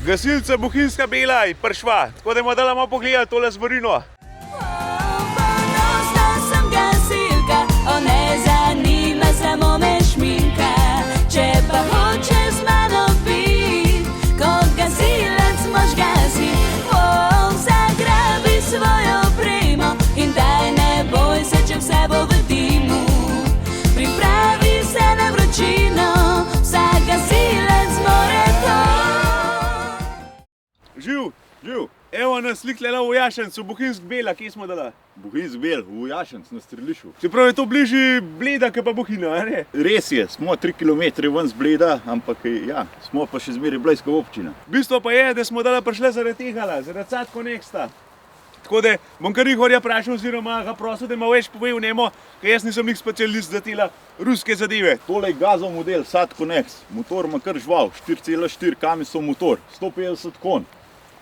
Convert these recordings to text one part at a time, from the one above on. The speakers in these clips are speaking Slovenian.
Gasilca Bohinjska Bela je prišla, tako da bomo dala malo pogledati tole zvorino. Ponosna sem gasilka, ne zanima samo me šminka. Če pa hočeš z mano biti, kot gasilec mož gasit. Zagrabi svojo opremo in daj ne boj se, če vse bo v dimu. Pripravi se na vročino, vsak gasilec more to. Živ, živ. Evo nas sliklela v Jašencu, Bohinjsk Bela, kje smo dala? Bohinjsk Bel, v Jašenc, na strelišču. Čeprav je to bližje Bleda, kot pa Bohinja, a ne? Res je, smo 3 km ven z Bleda, ampak ja, smo pa še zmeraj blejska občina. Bistvo pa je, da smo dala prišle zaradi tehala, zaradi Sad Connecta. Tako da bom kar Igorja vprašal oziroma ga prosil, da ima več pove v njemu, ker jaz nisem nik specialist za tela ruske zadeve. Tole je Gazov model Sad Connect. Motor ima kar žval, 4,4 kamisov motor, 150 konj.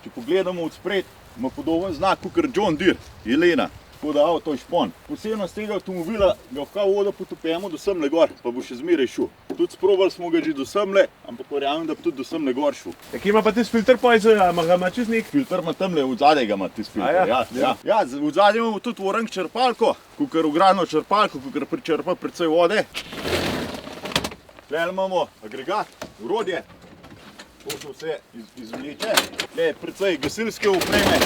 Če pogledamo od spred, ima podoben znak kot John Deere, Jelena. Tako da avto je špon. Posebnost tega avtomobila ga v kao vodo potopemo do semle gor, pa bo še zmeraj šel. Tudi sprobali smo ga že do semle, ampak verjamem, da bo tudi do semle gor šel. Kje ima pa tisti filter pojze, a ga ima čez nek? Filter ima tamle, od zadaj ga ima tisti filter. Ja, od zadaj imamo tudi oranž črpalko, kakor ogromno črpalko, kakor pričrpa precej vode. Tukaj imamo agregat, orodje. To se vse izvleče. Tukaj je precej gasilske opreme.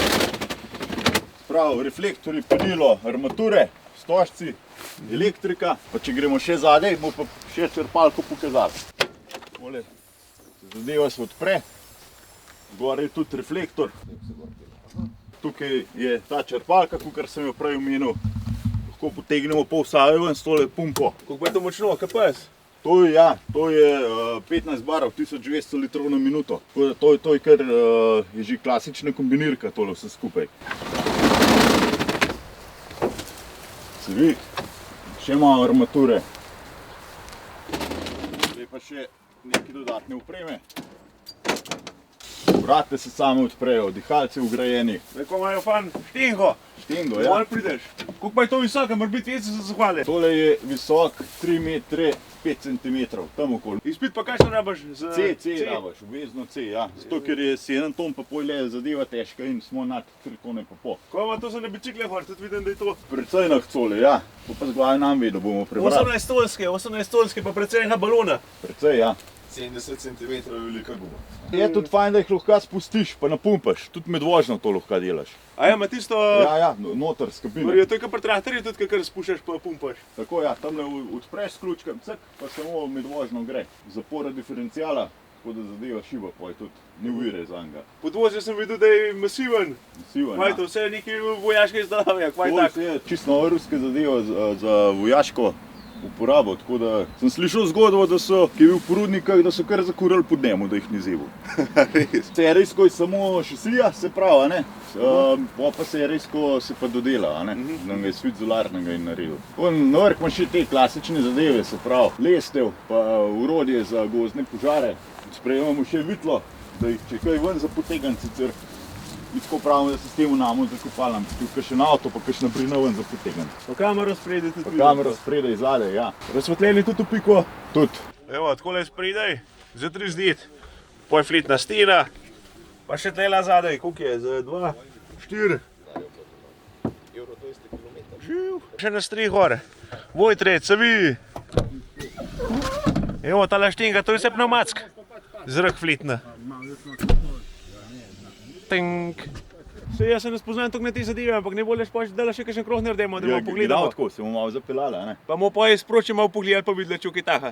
Prav, reflektorji, panilo, armature, stožci, elektrika. Pa če gremo še zadaj, bomo pa še črpalko pokazali. Tole zadeva se odpre. Gor je tudi reflektor. Tukaj je ta črpalka, kakor sem jo prej omenil. Lahko potegnemo pol Save ven s tole pumpo. Koliko je to močno, KPS? To je 15 barov, 1200 litrov na minuto. To je kar je že klasična kombinirka, tole vse skupaj. Se vidi, še malo armature. Zdaj pa še neke dodatne opreme. Vrate se same odprejo, dihalci vgrajeni. Ko imajo fan štengo. Štengo, ja. Malo prideš. Koliko pa je to visoko, mora biti vece za zahvale? Tole je visok 3 metre 5 cm, tam okoli. Izpit pa kakšno rabaš? C rabaš, obvezno C, ja. Zato, ker je 7 ton pa pol je zadeva težka in smo nad 3 tone pa pol. Ko ima to za na bicikle gor, tudi vidim, da je to... Precej na cole, ja. To pa z glave nam ve, da bomo prebrali. 18 tonske pa precej enega balona. Precej, ja. 70 cm velika guma. Je tudi fajn, da jih lahko spustiš, pa napumpaš. Tudi med vožnjo to lahko delaš. A ja, ima tisto... Ja, noter s kabine. Je to je kot pri traktorju tudi, kar spuščaš pa pumpaš. Tako, ja, tamle odpreš s ključkem, cek, pa samo med vožnjo gre. Zapora diferenciala, tako da zadeva šiba, pa je tudi ni uvire za njega. Podvozje sem videl, da je masiven. Masiven, ja. To vse je neki vojaške izdelave, kvaj tak? To je čisto nova ruska zadeva za vojaško uporabo, tako da sem slišal zgodbo, da so, ki je bil v porudnikah, da so kar zakurali pod njemu, da jih ni zeval. Serijsko je samo šasija, se pravi, ne? Pa serijsko se pa dodela, ne? Da ga je svit zolarnega in naredil. Na vrh ima še te klasične zadeve, se pravi, lestev, pa urodje za gozdne požare. Sprejemamo še vitlo, da jih če kaj ven za potegan, sicer in tako pravimo, da se s tem vnamo zakopalnam. Tudi kakšen avto, pa kakšna brina ven za potegan. Pa kamero spredaj tudi vidim. Kamero spredaj, zadaj, ja. Razsvetljeni tudi v piko. Tudi. Evo, takole spredaj, za 3 zdit. Poj flitna stena, pa še tlela zadaj, koliko je, za 2, 4. Živ. Še na strih gore. Vojtred, se vidi. Evo, tala štenga, to je vse pneumatsk. Zrak flitna. Tink. Se jaz se ne spoznam tukaj na te zadeve, ampak ne bolje pa dela še kakšen krog naredimo, da bomo pogledali. Tako, se bomo malo zapeljali, ne? Pa bomo pa je sproči malo pogledali, pa videli, če je kaj taha.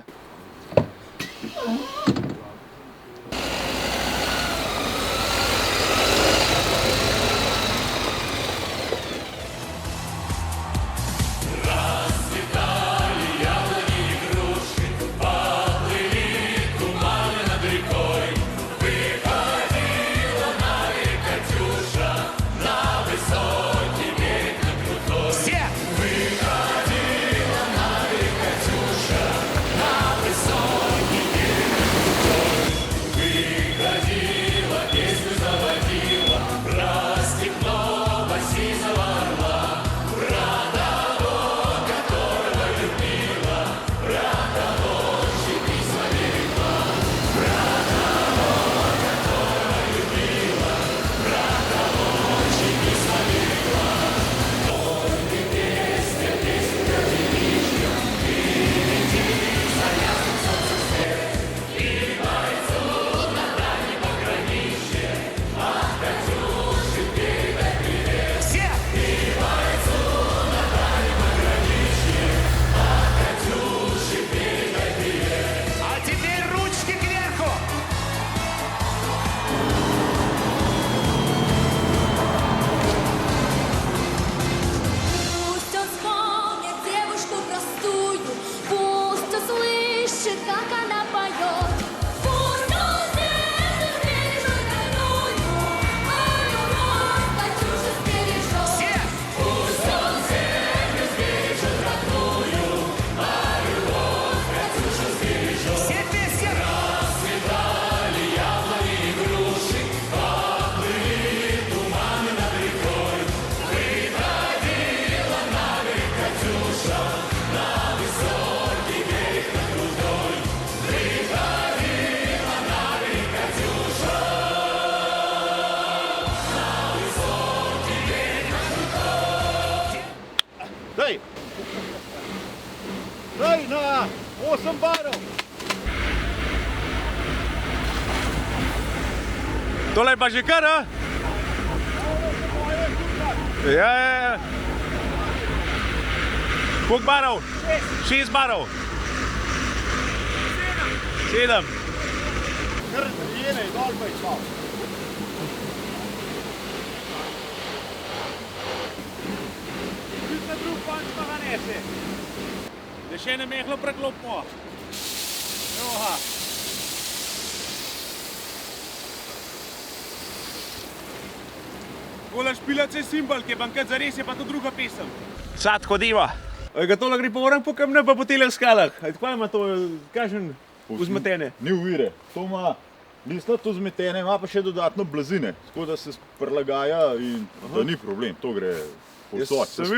Daj! Daj na 8 barov! Tole je pa že kar, a? Ja. Koliko barov? 6 barov. 7. Kar jene, dol pa je šlo. Na drug konc pa ga nese. Da še ne mehlo preklopimo. Evo. Kola špilac je simbol, ki je bankat zares, je pa to druga pesem. Sad hodiva. Ga tole gre po orang po kamne, pa po teleh skalah. Kaj ima to, kažem, vzmetene? Ni uvire. To ima lista to zmetene, ima pa še dodatno blazine. Tako da se prilagaja in da ni problem. To gre povsod. Sem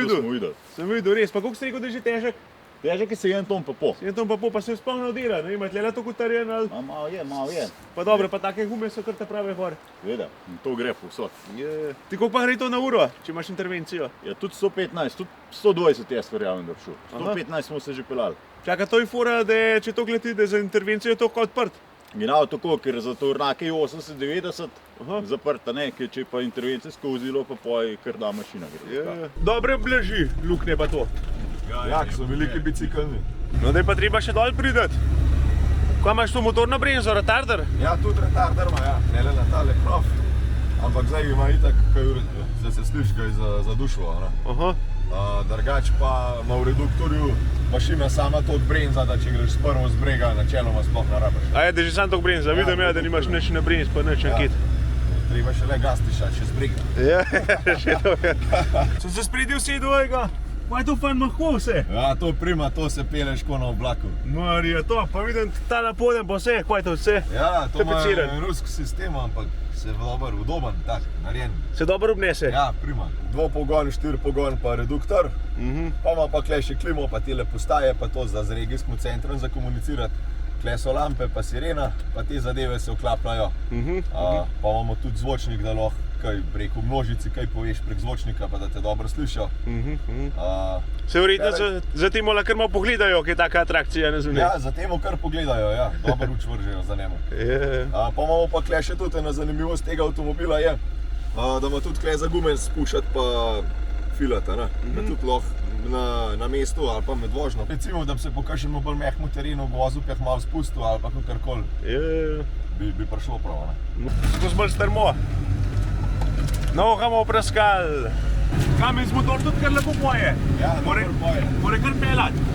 videl, res. Pa koliko ste rekel, da je že težek? Težek je 7 ton pa pol. 7 ton pa pol, pa se spolno dela, ne? Ima tle to kotarjen ali... Malo je. Pa dobro, pa take gume so kar te prave gor. Veda, in to gre povsod. Ti koliko pa gre to na uro, če imaš intervencijo? Ja, tudi 115, tudi 120 jaz verjamem, da bi šel. 115 smo se že pelali. Čaka, to je fora, da je, če to gledi, da je za intervencijo to kot odprt. Genau tako, ker za tovornjake je 80-90 zaprta, ne, ker če pa intervencijsko vozilo, pa poj kar da mašina gre. Dobre blaži, lukne pa to. Ja, ki so veliki biciklni. No, da je pa treba še dol prideti. Kaj imaš to motorno brenzo, retarder? Ja, tudi retarder ima, ja. Ne le na tale knof. Ampak zdaj ima itak, zdaj se sliši, ga je zadušilo. Drugač pa ima v reduktorju mašina sama tok brenza, da če greš prvo z brega, načeloma sploh ne rabiš. A je, da že sam tok brenza, vidim ja, da nimaš nič na brenz, pa nič ankit. Treba še le gas tišati, še z brega. Ja, še to je. Sem se spredil vse dvojega. Kaj to fajn mahko vse? Ja, to prima, to se peleš ko na oblaku. Marija, to, pa vidim ta napodem pa vse, kaj to vse? Ja, to ima Tapeciran. ruski sistem, ampak se dober, udoben, tak, narejen. Se dobro obnese? Ja, prima. Dvopogon, 4-pogon pa reduktor. Pa ima pa kle še klimo, pa tele postaje, pa to z regijskim centrom za komunicirati. Kle so lampe, pa sirena, pa te zadeve se vklapljajo. Pa imamo tudi zvočnik, da lahko kaj preko množici, kaj poveš prek zvočnika, pa da te dobro slišijo. Se verjetno za tem kar malo pogledajo, kaj je taka atrakcija, ne zunaj. Ja, za temu kar pogledajo, ja. Dobro uč vržejo za njemu. Pa imamo pa kle še tudi ena zanimivost tega avtomobila je, da ima tudi kle za gume spuščati pa filati, ne? Da tudi lahko na mestu ali pa med vožnjo. Recimo, da bi se po kakšnem bolj mehkem terenu vozil, pa malo spustil ali pa kakorkoli, bi prišlo prav, ne? Skozi bolj strmo. Noga bomo praskali. Kamen z motor tudi kar lepo poje. Ja, dobro poje. More kar pelati.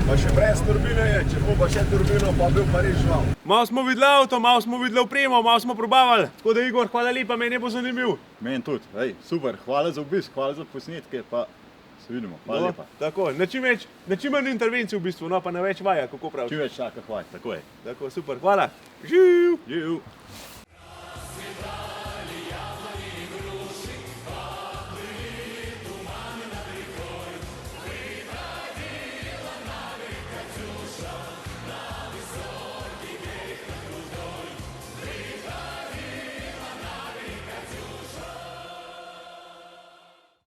Pa še brez turbine je, če bo pa še turbino, pa bil pa res žival. Malo smo videli avto, malo smo videli opremo, malo smo probavali. Tako da Igor, hvala lepa, meni bo zanimiv. Meni tudi, super, hvala za obisk, hvala za posnetke, pa se vidimo, hvala lepa. Tako, na čim manj intervencij v bistvu, no pa na več vaja, kako praviš. Čim več taka hvala, tako je. Tako, super, hvala. Živ! Živ!